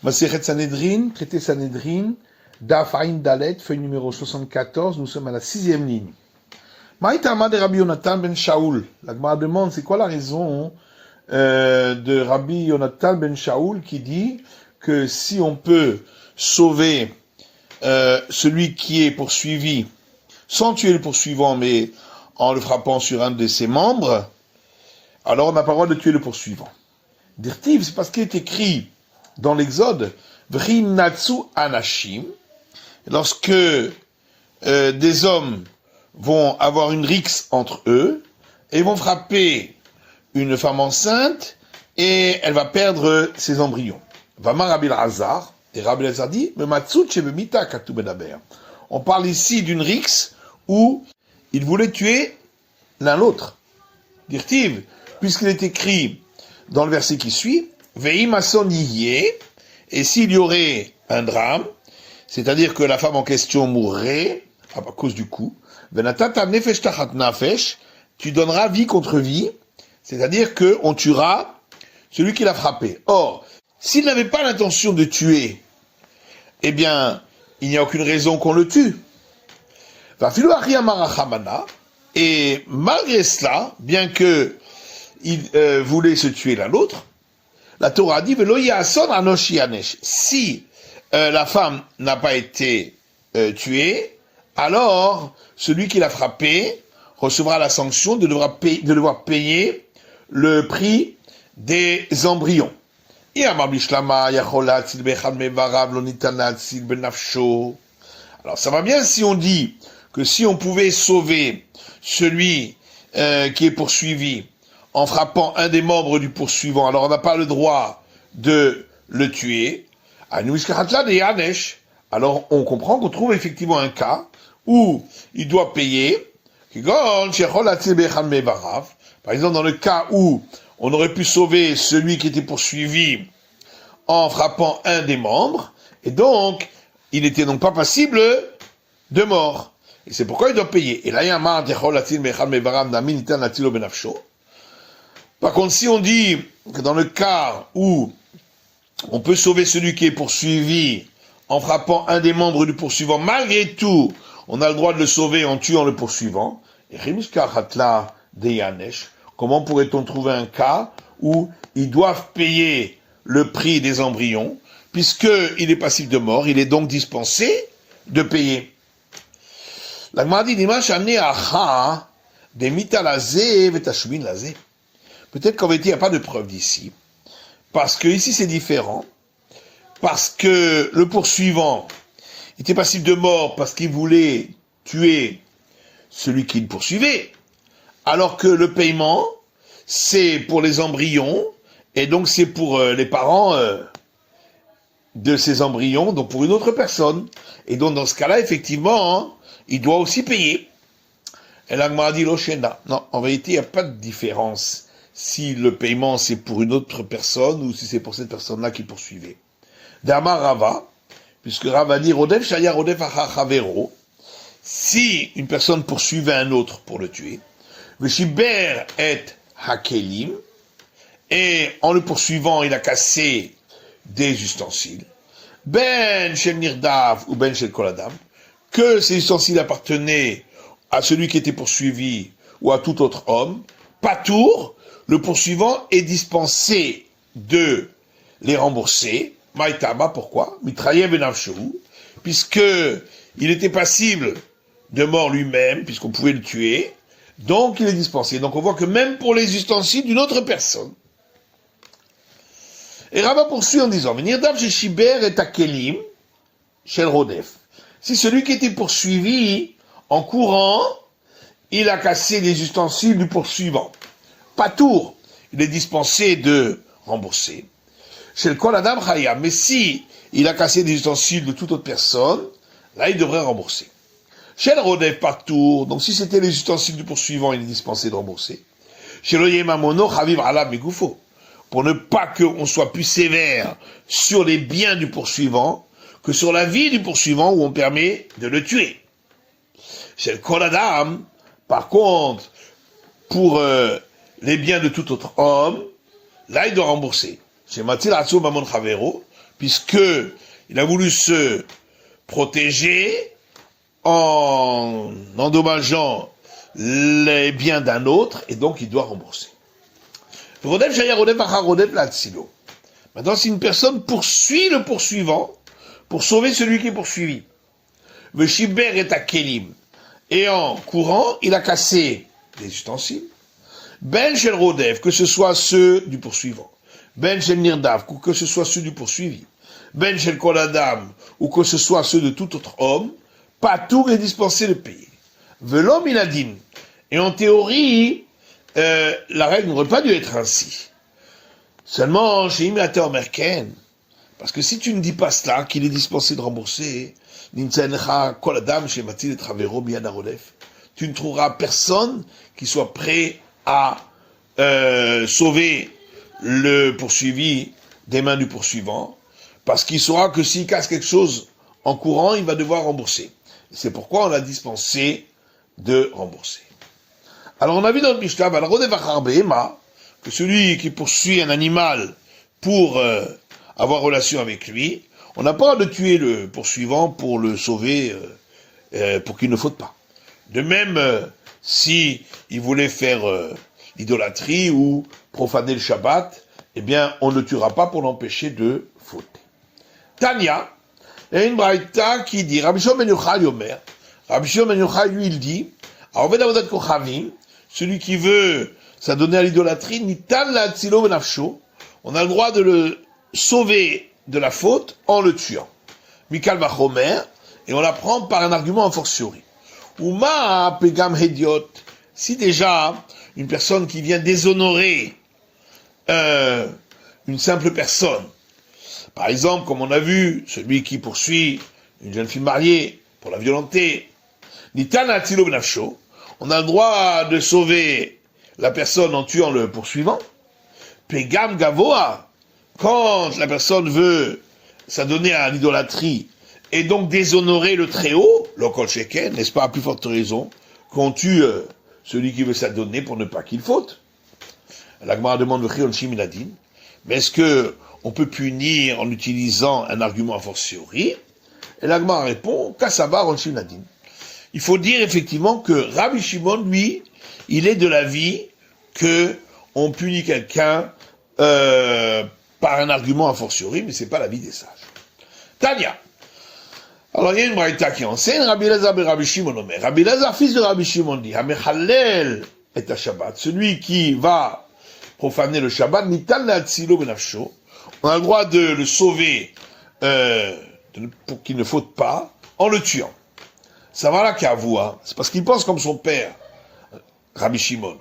Masechet Sanhedrin, traité Sanhedrin, Daf Ain Dalet, feuille numéro 74, nous sommes à la 6e ligne. Maïtama de Rabbi Yonatan ben Shaoul. La Gemara demande, c'est quoi la raison de Rabbi Yonatan ben Shaoul qui dit que si on peut sauver celui qui est poursuivi, sans tuer le poursuivant, mais en le frappant sur un de ses membres, alors on n'a pas le droit de tuer le poursuivant. Dirtiv, c'est parce qu'il est écrit dans l'Exode, V'rim natsu anashim, lorsque des hommes vont avoir une rixe entre eux, et vont frapper une femme enceinte, et elle va perdre ses embryons. Vama Rabbi Elazar, et Rabbi Elazar dit, on parle ici d'une rixe où ils voulaient tuer l'un l'autre. Dirtiv, puisqu'il est écrit dans le verset qui suit, Ve'imason yiyeh, et s'il y aurait un drame, c'est-à-dire que la femme en question mourrait à cause du coup, Venatata nefesh tachat nafesh, tu donneras vie contre vie, c'est-à-dire que on tuera celui qui l'a frappé. Or, s'il n'avait pas l'intention de tuer, eh bien, il n'y a aucune raison qu'on le tue. Et malgré cela, bien que il voulait se tuer l'un l'autre, la Torah dit si la femme n'a pas été tuée, alors celui qui l'a frappé recevra la sanction de devoir payer le prix des embryons. Alors ça va bien si on dit que si on pouvait sauver celui qui est poursuivi en frappant un des membres du poursuivant, alors on n'a pas le droit de le tuer. Alors on comprend qu'on trouve effectivement un cas où il doit payer. Par exemple, dans le cas où on aurait pu sauver celui qui était poursuivi en frappant un des membres, et donc il n'était donc pas passible de mort. Et c'est pourquoi il doit payer. Et là, il y a un Par contre, si on dit que dans le cas où on peut sauver celui qui est poursuivi en frappant un des membres du poursuivant, malgré tout, on a le droit de le sauver en tuant le poursuivant, comment pourrait-on trouver un cas où ils doivent payer le prix des embryons, puisqu'il est passible de mort, il est donc dispensé de payer. La Gemara dit, peut-être qu'en vérité, il n'y a pas de preuve d'ici. Parce que ici, c'est différent. Parce que le poursuivant était passible de mort parce qu'il voulait tuer celui qui le poursuivait. Alors que le paiement, c'est pour les embryons, et donc c'est pour les parents de ces embryons, donc pour une autre personne. Et donc dans ce cas-là, effectivement, il doit aussi payer. Et là, m'a dit l'Oshena. Non, en vérité, il n'y a pas de différence si le paiement c'est pour une autre personne ou si c'est pour cette personne-là qui poursuivait. D'Ama Rava, puisque Rava dit Rodef Shaya Rodef Achavero, si une personne poursuivait un autre pour le tuer, Veshiber et Hakelim, et en le poursuivant, il a cassé des ustensiles, Ben Shel Nirdav ou Ben Shel Koladam, que ces ustensiles appartenaient à celui qui était poursuivi ou à tout autre homme, Patour, le poursuivant est dispensé de les rembourser. Maïtama, pourquoi? Mitrayev benavshu, puisque il était passible de mort lui-même, puisqu'on pouvait le tuer, donc il est dispensé. Donc on voit que même pour les ustensiles d'une autre personne. Et Rava poursuit en disant, Nirdav Shiber et Akelim, Shel Rodef. Si celui qui était poursuivi, en courant, il a cassé les ustensiles du poursuivant. Patour, il est dispensé de rembourser. Chez le Kol Adam Chaya, mais si il a cassé des ustensiles de toute autre personne, là il devrait rembourser. Chez le Rodef Patour, donc si c'était les ustensiles du poursuivant, il est dispensé de rembourser. Chez le Yemamono Chaviv Alab Megoufo, pour ne pas qu'on soit plus sévère sur les biens du poursuivant que sur la vie du poursuivant où on permet de le tuer. Chez le Kol Adam, par contre, pour les biens de tout autre homme, là il doit rembourser. Chez Matil Atsu Mamon Chavero, puisque il a voulu se protéger en endommageant les biens d'un autre, et donc il doit rembourser. Maintenant, si une personne poursuit le poursuivant pour sauver celui qui est poursuivi, le shiber est à kelim, et en courant, il a cassé les ustensiles, ben shel rodef, que ce soit ceux du poursuivant, ben shel nirdav, que ce soit ceux du poursuivi, ben shel kol adam, ou que ce soit ceux de tout autre homme, pas tout est dispensé de payer. Velom inadin. Et en théorie, la règle n'aurait pas dû être ainsi. Seulement, chez Imlater Merken, parce que si tu ne dis pas cela, qu'il est dispensé de rembourser, tu ne trouveras personne qui soit prêt à sauver le poursuivi des mains du poursuivant, parce qu'il saura que s'il casse quelque chose en courant, il va devoir rembourser. C'est pourquoi on a dispensé de rembourser. Alors on a vu dans le Mishnah, que celui qui poursuit un animal pour avoir relation avec lui, on n'a pas de tuer le poursuivant pour le sauver, pour qu'il ne faute pas. De même, si il voulait faire l'idolâtrie ou profaner le Shabbat, eh bien, on ne le tuera pas pour l'empêcher de fauter. Tania, il y a une braïta qui dit, Rabbi Shimon ben Yochai Yomer, Rabbi Shimon ben Yochai, lui, il dit, celui qui veut s'adonner à l'idolâtrie, nitan la tzilo benafsho, on a le droit de le sauver de la faute en le tuant. Mikal vachomer, et on l'apprend par un argument a fortiori. Uma pegam hediot, si déjà une personne qui vient déshonorer une simple personne, par exemple, comme on a vu, celui qui poursuit une jeune fille mariée pour la violenter, nitan la tzilo benafsho, on a le droit de sauver la personne en tuant le poursuivant. Pegam gavoa, quand la personne veut s'adonner à l'idolâtrie et donc déshonorer le Très-Haut, l'okol sheken, n'est-ce pas, à plus forte raison, qu'on tue celui qui veut s'adonner pour ne pas qu'il faute. La Gemara demande le Shiminadin, mais est-ce que on peut punir en utilisant un argument a fortiori? Et la Gemara répond, Kassabar on Shiminadin. Il faut dire effectivement que Rabbi Shimon, lui, il est de l'avis que on punit quelqu'un par un argument a fortiori, mais c'est pas l'avis des sages. Tania. Alors il y a une braïta qui enseigne, Rabbi Elazar ben Rabbi Shimon Omer. Rabbi Elazar, fils de Rabbi Shimon, dit, Hamechalel et à Shabbat, celui qui va profaner le Shabbat, nitan le'atzilo benafsho, on a le droit de le sauver pour qu'il ne faute pas en le tuant. Ça va là qu'à vous, hein. C'est parce qu'il pense comme son père, Rabbi Shimon,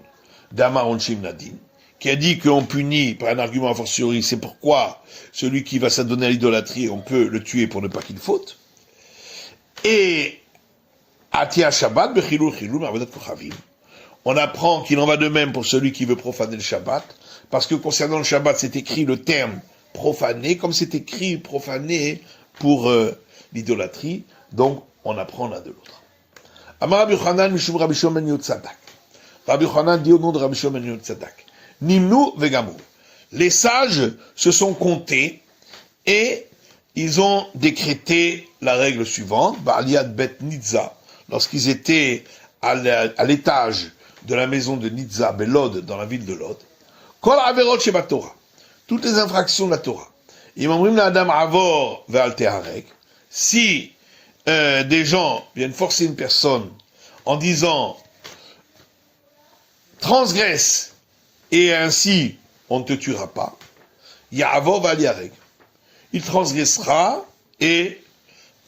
d'Amar Onshim Nadin, qui a dit qu'on punit par un argument a fortiori, c'est pourquoi celui qui va s'adonner à l'idolâtrie, on peut le tuer pour ne pas qu'il faute. Et, Atia Shabbat, Bechilul Chilul, Ma'avodat Kochavim, on apprend qu'il en va de même pour celui qui veut profaner le Shabbat, parce que concernant le Shabbat, c'est écrit le terme profané, comme c'est écrit profané pour l'idolâtrie, donc on apprend l'un de l'autre. Amar Rabbi Yochanan mishum Rabbi Shimon ben Yotzadak. Rabbi Yochanan dit au nom de Rabbi Shimon ben Yotzadak, Nimnu vegamu. Les sages se sont comptés et ils ont décrété la règle suivante, Ba'aliad bet Nitza, lorsqu'ils étaient à l'étage de la maison de Nitza, Belod, dans la ville de Lod, Kol averot sheba Torah, toutes les infractions de la Torah. Imamrim la Adam avor ve'al teharek, si des gens viennent forcer une personne en disant transgresse et ainsi on ne te tuera pas, Ya'avor ve'al yarek, il transgressera et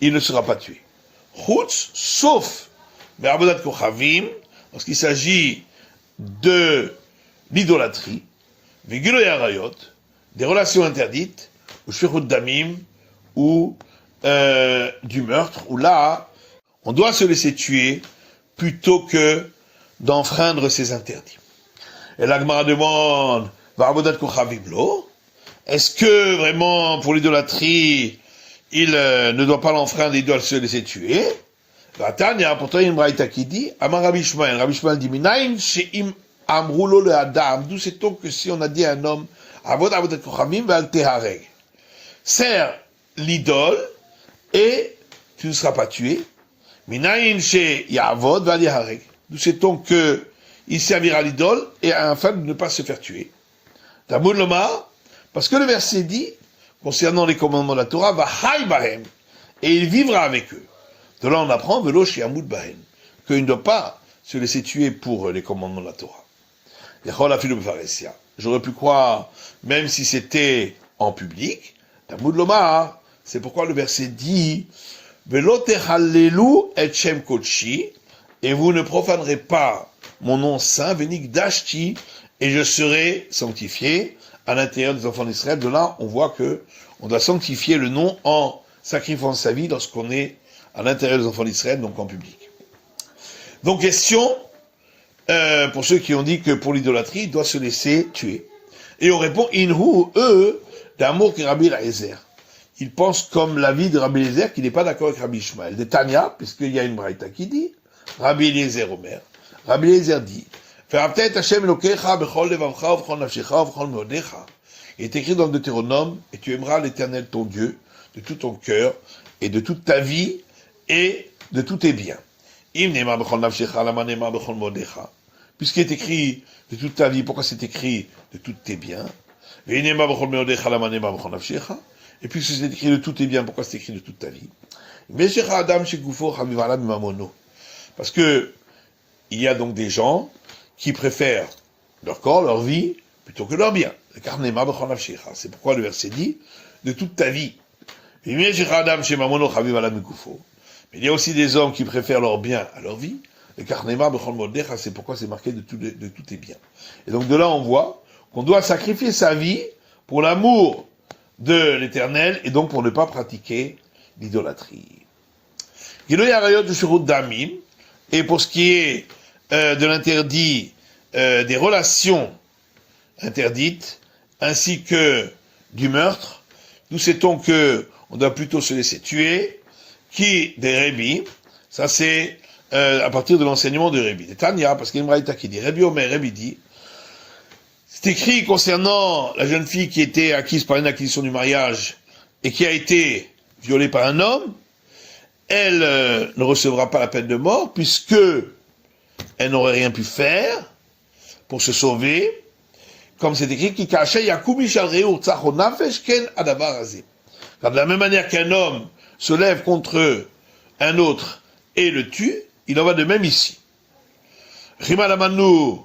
il ne sera pas tué. Chutz, sauf Be'avodat Kochavim, lorsqu'il s'agit de l'idolâtrie, Ve'giloy harayot, des relations interdites, ou shfichut damim, ou du meurtre, où là, on doit se laisser tuer plutôt que d'enfreindre ses interdits. Et la Gemara demande, Ve'avodat Kochavim lo, est-ce que vraiment pour l'idolâtrie, il ne doit pas l'enfreindre, il doit se laisser tuer? Pourtant il y a une braïta qui dit, Amar Rabbi Ishmael dit, Minaim she'im amrulo le adam, d'où sait-on que si on a dit à un homme, Avodat Kochavim ve'al tehareg, sers l'idole et tu ne seras pas tué. Minayin she ya'avod v'al yahareg. Nous sait-on que il servira l'idole et afin de ne pas se faire tuer. Talmud lomar, parce que le verset dit, concernant les commandements de la Torah, va hay bahem, et il vivra avec eux. De là on apprend, velo shi'amud bahem, qu'il ne doit pas se laisser tuer pour les commandements de la Torah. J'aurais pu croire, même si c'était en public, Talmud lomar, c'est pourquoi le verset dit, velo techallelu et shem kodshi, et vous ne profanerez pas mon nom saint, vénik dashti, et je serai sanctifié à l'intérieur des enfants d'Israël. De là, on voit que on doit sanctifier le nom en sacrifiant sa vie lorsqu'on est à l'intérieur des enfants d'Israël, donc en public. Donc, question, pour ceux qui ont dit que pour l'idolâtrie, il doit se laisser tuer. Et on répond, inhu, eux, d'amour que Rabbi Eliezer. Ils pensent comme l'avis de Rabbi Eliezer, qui n'est pas d'accord avec Rabbi Ishmael. De Tanya, puisqu'il y a une braïta qui dit, Rabbi Eliezer Omer, Rabbi Eliezer dit, il est écrit dans le Deutéronome, et tu aimeras l'Éternel ton Dieu de tout ton cœur et de toute ta vie et de tous tes biens. Puisqu'il est écrit de toute ta vie, pourquoi c'est écrit de tous tes biens? Et puisque c'est écrit de tous tes biens, pourquoi c'est écrit de toute ta vie? Parce que il y a donc des gens qui préfèrent leur corps, leur vie, plutôt que leur bien. C'est pourquoi le verset dit, de toute ta vie. Mais il y a aussi des hommes qui préfèrent leur bien à leur vie. C'est pourquoi c'est marqué de tous tes biens. Et donc de là, on voit qu'on doit sacrifier sa vie pour l'amour de l'Éternel et donc pour ne pas pratiquer l'idolâtrie. Et pour ce qui est de l'interdit des relations interdites, ainsi que du meurtre, nous sait-on que on doit plutôt se laisser tuer, qui des rébis, ça c'est à partir de l'enseignement de Rébi. De Tanya, parce qu'il y a une braïta qui dit, Rébi Omer, Rébi dit, c'est écrit concernant la jeune fille qui était acquise par une acquisition du mariage et qui a été violée par un homme, elle ne recevra pas la peine de mort puisque elle n'aurait rien pu faire pour se sauver, comme c'est écrit, qui cachait Yakoub Mishal Reur Tzachon Nafesh Ken Adavar Azim. De la même manière qu'un homme se lève contre un autre et le tue, il en va de même ici. Rimalamanu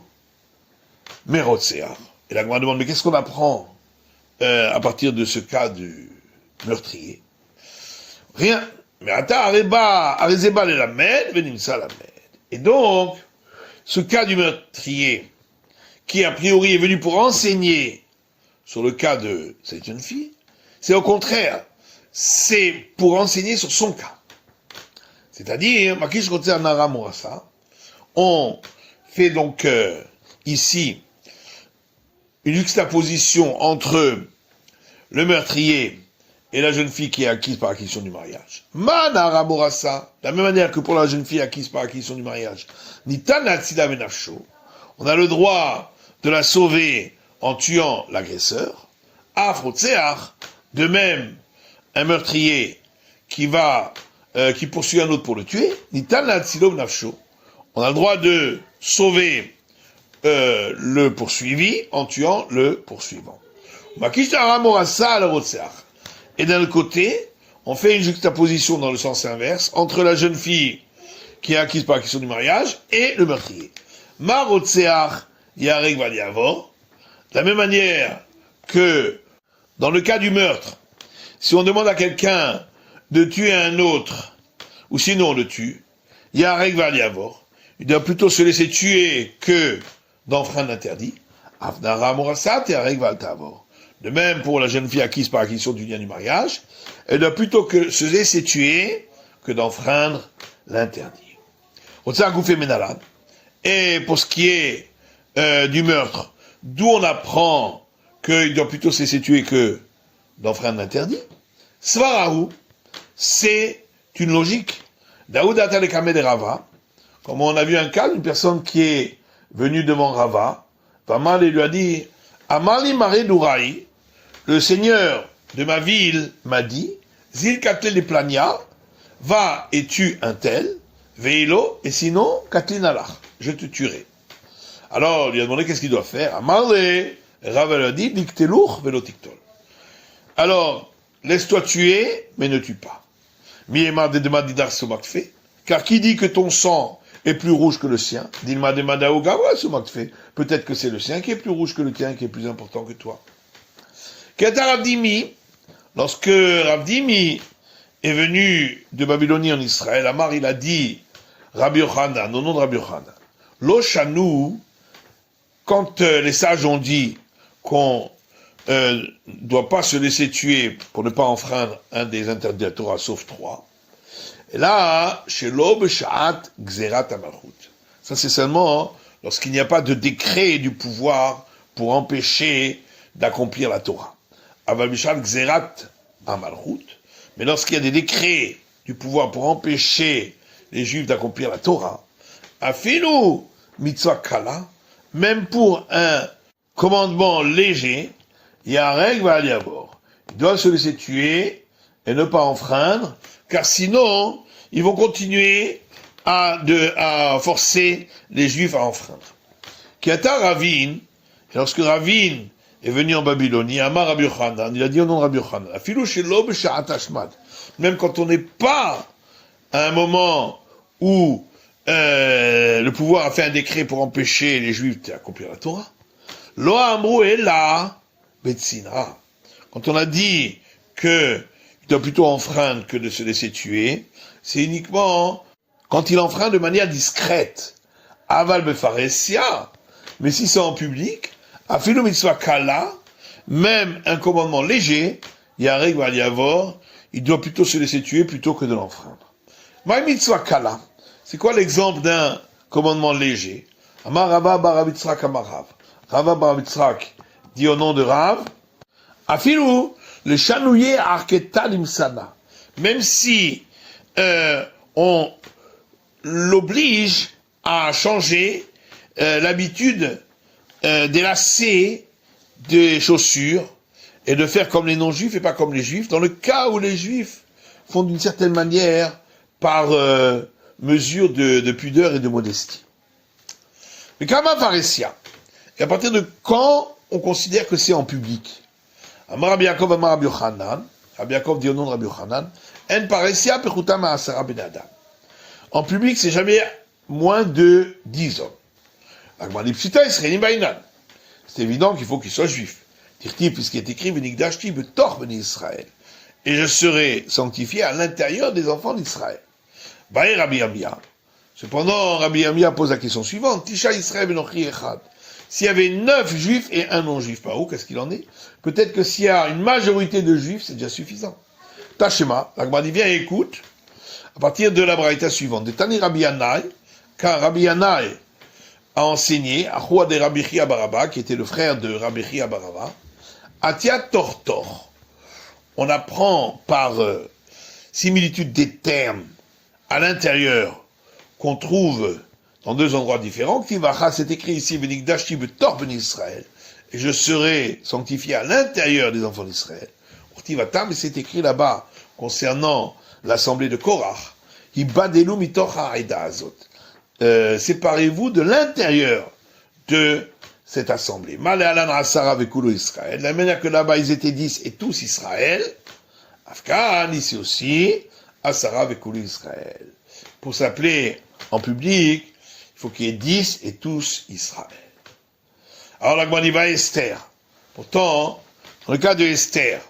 Merotsear. Et la Gemara demande, mais qu'est-ce qu'on apprend à partir de ce cas du meurtrier? Rien. Mais Ata Areba Arezeba le Lamed, Venimsa Lamed. Et donc, ce cas du meurtrier, qui a priori est venu pour enseigner sur le cas de cette jeune fille, c'est au contraire, c'est pour enseigner sur son cas. C'est-à-dire, Makish Rotzer Nara Morassa, on fait donc ici une juxtaposition entre le meurtrier et la jeune fille qui est acquise par acquisition du mariage. Manara Morassa, de la même manière que pour la jeune fille acquise par acquisition du mariage, Nitana Tzida Benafsho, on a le droit de la sauver en tuant l'agresseur. Afrotseach, de même, un meurtrier qui poursuit un autre pour le tuer, Nitana Tzilo Benafsho, on a le droit de sauver le poursuivi en tuant le poursuivant. Et d'un autre côté, on fait une juxtaposition dans le sens inverse entre la jeune fille qui est acquise par acquisition du mariage et le meurtrier. Marotseach yarek valiavor, de la même manière que dans le cas du meurtre, si on demande à quelqu'un de tuer un autre, ou sinon on le tue, yarek valiavor, il doit plutôt se laisser tuer que d'enfreindre l'interdit. Afnara morasat yarek valtavor. De même pour la jeune fille acquise par acquisition du lien du mariage, elle doit plutôt que se laisser tuer que d'enfreindre l'interdit. Et pour ce qui est du meurtre, d'où on apprend qu'il doit plutôt se laisser tuer que d'enfreindre l'interdit, Svarahu, c'est une logique. Daoud Atalekame de Rava, comme on a vu un cas d'une personne qui est venue devant Rava, Vamal lui a dit, Amali Mare Douraï, le Seigneur de ma ville m'a dit, Zil Katel les Plania, va et tue un tel, Veilo, et sinon, Katlin Alach, je te tuerai. Alors, il lui a demandé qu'est-ce qu'il doit faire. Amarle, Rav a dit, Diktelouch, Velo Tiktol. Alors, laisse-toi tuer, mais ne tue pas. Miemar de Demadidar Somakfe, car qui dit que ton sang est plus rouge que le sien, Dilma de Madaogawa Somakfe, peut-être que c'est le sien qui est plus rouge que le tien, qui est plus important que toi. Kata Ravdimi, lorsque Ravdimi est venu de Babylonie en Israël, Amar il a dit, Rabbi Yochanan, au nom de Rabbi Yochanan, Lo Shanou, quand les sages ont dit qu'on ne doit pas se laisser tuer pour ne pas enfreindre un des interdits de la Torah, sauf 3. Et là, chez l'Ob Sha'at Gzerat Amalchut. Ça, c'est seulement lorsqu'il n'y a pas de décret du pouvoir pour empêcher d'accomplir la Torah. Aval Bishal Gzerat Amalchut. Mais lorsqu'il y a des décrets du pouvoir pour empêcher les Juifs d'accomplir la Torah, Afilu Mitzvah Kala, même pour un commandement léger, il y a un règle à l'abord. Ils doivent se laisser tuer et ne pas enfreindre, car sinon, ils vont continuer à forcer les Juifs à enfreindre. Kiata Ravin, et lorsque Ravin est venu en Babylonie, Amar Rabbi Yochanan, il a dit au nom de Rabbi Yochanan, Afilu shelo b'sha'at hashmad, même quand on n'est pas à un moment où le pouvoir a fait un décret pour empêcher les Juifs d'accomplir la Torah, Lo amru ela betzina. Quand on a dit que il doit plutôt enfreindre que de se laisser tuer, c'est uniquement quand il enfreint de manière discrète. Aval befaresia, mais si c'est en public, afilu mitzvah kala, même un commandement léger, yareg val yavor, il doit plutôt se laisser tuer plutôt que de l'enfreindre. Ma mitzvah kala, c'est quoi l'exemple d'un commandement léger? Amar Rava bar Rav Yitzhak amar Rav. Rava bar Rav Yitzhak dit au nom de Rav, afilu le chanouye arketa limsana, même si on l'oblige à changer l'habitude d'élasser des chaussures et de faire comme les non-juifs et pas comme les juifs, dans le cas où les juifs font d'une certaine manière par mesure de pudeur et de modestie. Mais kama faresia, et à partir de quand on considère que c'est en public? Amar Rabbi Yaakov, Amar Rabbi Yochanan, Rabbi Yaakov dit au nom de Rabbi Yochanan, en paresia pechuta ma'asara ben adam. En public, c'est jamais moins de 10 hommes. C'est évident qu'il faut qu'ils soient juifs. Tirti, puisqu'il est écrit, Venikdashti betor beni Israël. Et je serai sanctifié à l'intérieur des enfants d'Israël. Baé Rabbi Amia. Cependant, Rabbi Amia pose la question suivante. Tisha Israël benochi echad. S'il y avait 9 juifs et un non-juif, par où, qu'est-ce qu'il en est? Peut-être que s'il y a une majorité de juifs, c'est déjà suffisant. Tachema, l'Agma dit, viens et écoute, à partir de la braïta suivante. De Tani Rabbi Yanai, car Rabbi Yanai a enseigné à Choua de Rabbi Chia Baraba, qui était le frère de Rabbi Chia Baraba, Atia Tortor. On apprend par similitude des termes à l'intérieur qu'on trouve dans 2 endroits différents. Ktivacha, c'est écrit ici, Venikdashti betor beni Israël, et je serai sanctifié à l'intérieur des enfants d'Israël. Ktivatam, et c'est écrit là-bas concernant l'assemblée de Korach, Ibadelu mitoch ha'eda azot. Séparez-vous de l'intérieur de cette assemblée. Malé alan asara vekulo Israël. De la manière que là-bas ils étaient 10 et tous Israël. Afghan, ici aussi, asara vekulo Israël. Pour s'appeler en public, il faut qu'il y ait 10 et tous Israël. Alors la Gemara va Esther. Pourtant, dans le cas de Esther,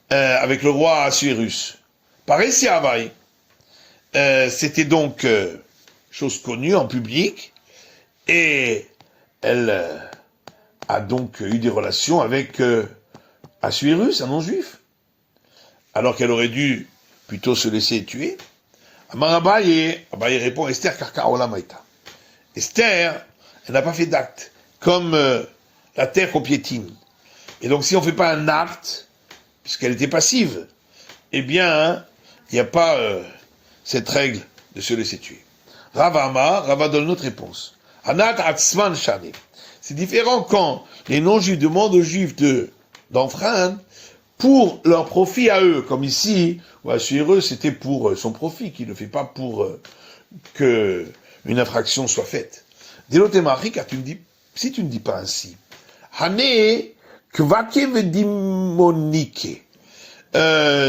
avec le roi Assuérus, pareil si Havaï, c'était donc chose connue en public, et elle a donc eu des relations avec Assuérus, un non-juif, alors qu'elle aurait dû plutôt se laisser tuer. Abaye répond, Esther karkaola maïta. Esther, elle n'a pas fait d'acte, comme la terre qu'on piétine. Et donc si on ne fait pas un acte, puisqu'elle était passive, eh bien, il n'y a pas cette règle de se laisser tuer. Rava donne notre réponse. Anat atzman shani. C'est différent quand les non-juifs demandent aux juifs d'enfreindre, pour leur profit à eux, comme ici, sur eux, c'était pour son profit, qu'il ne fait pas pour que une infraction soit faite. Délotémarie, car si tu ne dis pas ainsi, Hane kvake vedimonike,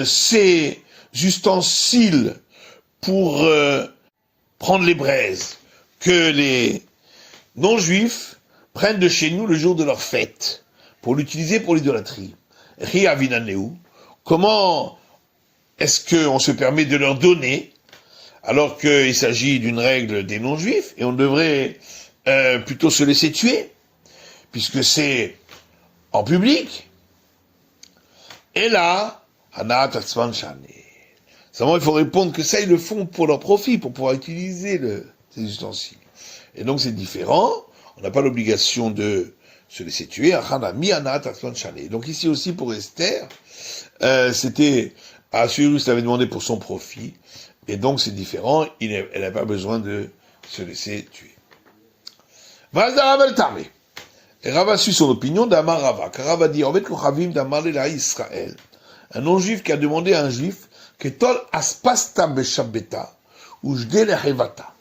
ces ustensiles pour prendre les braises que les non-juifs prennent de chez nous le jour de leur fête pour l'utiliser pour l'idolâtrie. Comment est-ce qu'on se permet de leur donner alors qu'il s'agit d'une règle des non-juifs et on devrait plutôt se laisser tuer puisque c'est en public? Et là, seulement il faut répondre que ça ils le font pour leur profit, pour pouvoir utiliser ces ustensiles. Et donc c'est différent, on n'a pas l'obligation de se laisser tuer. Donc ici aussi pour Esther, c'était Assuérus l'avait demandé pour son profit, et donc c'est différent, elle n'a pas besoin de se laisser tuer. Et Rav a su son opinion d'Amar Rava, car Rav a dit, Israël, un non-juif qui a demandé à un juif, Ketol aspasta beshabbeta, ou jde lehevata,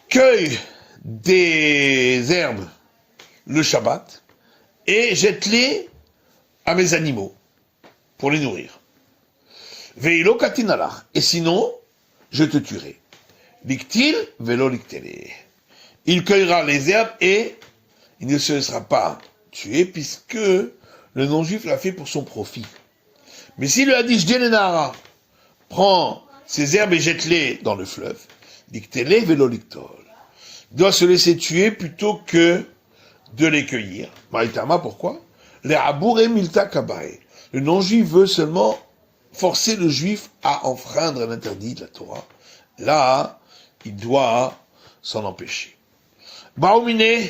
cueille des herbes le Shabbat et jette-les à mes animaux pour les nourrir. Veilo katinalach, et sinon, je te tuerai. Liktil velo liktele. Il cueillera les herbes et il ne se laissera pas tuer puisque le non-juif l'a fait pour son profit. Mais s'il lui a dit, Jdenenara, prends ces herbes et jette-les dans le fleuve, liktele velo liktol. Il doit se laisser tuer plutôt que de les cueillir. Maïtama, pourquoi? Les abour et milta kabae. Le non-juif veut seulement forcer le juif à enfreindre un interdit de la Torah. Là, il doit s'en empêcher. Baoumine,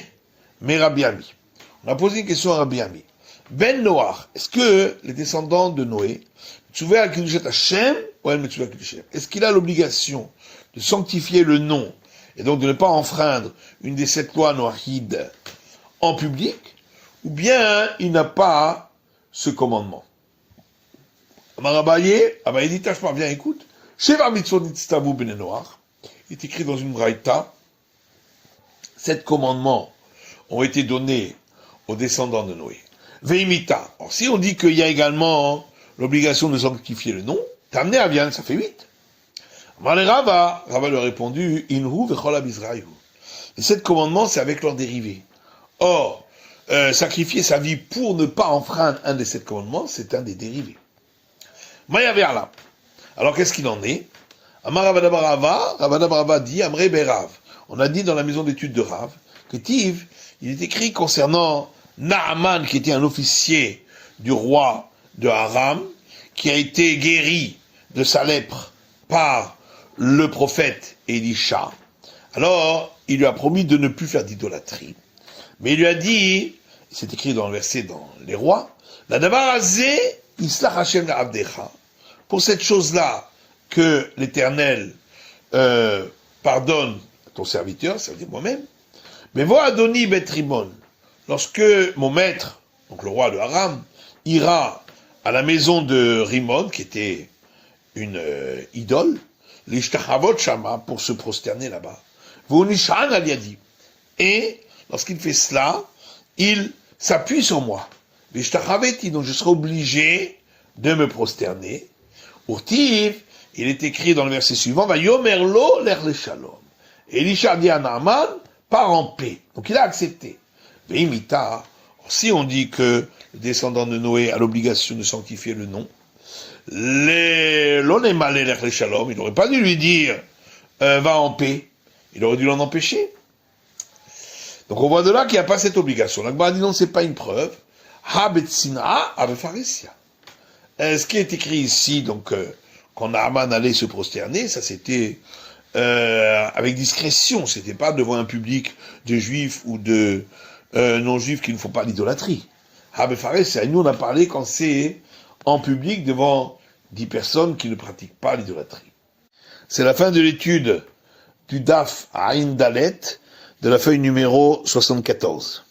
mais Rabbi Ami. On a posé une question à Rabbi Ami. Ben Noach, est-ce que les descendants de Noé, est-ce qu'il a l'obligation de sanctifier le nom et donc de ne pas enfreindre une des 7 lois noachides en public, ou bien il n'a pas ce commandement? Amarabaye, Abaye dit, tâche pas, viens, écoute. Sheva mitzvot nitztavu bnei Noach, il est écrit dans une braïta, 7 commandements ont été donnés aux descendants de Noé. Veimita. Alors, si on dit qu'il y a également l'obligation de sanctifier le nom, t'as amené à viande, ça fait 8. Rava lui a répondu, Inhu vechol abizrayu. Les 7 commandements, c'est avec leurs dérivés. Or, sacrifier sa vie pour ne pas enfreindre un des 7 commandements, c'est un des dérivés. Maya verla. Alors, qu'est-ce qu'il en est? Rava dit, Amre berav. On a dit dans la maison d'études de Rav, que Tiv, il est écrit concernant Naaman, qui était un officier du roi de Aram, qui a été guéri de sa lèpre par le prophète Elisha. Alors, il lui a promis de ne plus faire d'idolâtrie. Mais il lui a dit, c'est écrit dans le verset dans les rois, la dabarazé, islach Hashem la'avdecha. Pour cette chose-là, que l'Éternel pardonne à ton serviteur, ça veut dire moi-même. Mais vois Adoni bet Rimon, lorsque mon maître, donc le roi de Aram, ira à la maison de Rimon, qui était une idole, l'ishtachavot shama, pour se prosterner là-bas. V'unishan aliadi. Et lorsqu'il fait cela, il s'appuie sur moi. L'ishtachaveti, donc je serai obligé de me prosterner. Urtiv, il est écrit dans le verset suivant, va yomerlo ler le shalom. Et Elisha dit à Naaman, pars en paix. Donc il a accepté. Veimita, si on dit que le descendant de Noé a l'obligation de sanctifier le nom, l'onéma ler le shalom, il n'aurait pas dû lui dire, va en paix. Il aurait dû l'en empêcher. Donc on voit de là qu'il n'y a pas cette obligation. L'Agmara dit non, c'est pas une preuve. Ha betsina avefaresia. Ce qui est écrit ici, donc, quand Naaman allait se prosterner, ça c'était avec discrétion, c'était pas devant un public de juifs ou de non-juifs qui ne font pas l'idolâtrie. Habefaresia, nous on a parlé quand c'est en public devant 10 personnes qui ne pratiquent pas l'idolâtrie. C'est la fin de l'étude du Daf Aïn Dalet, de la feuille numéro 74.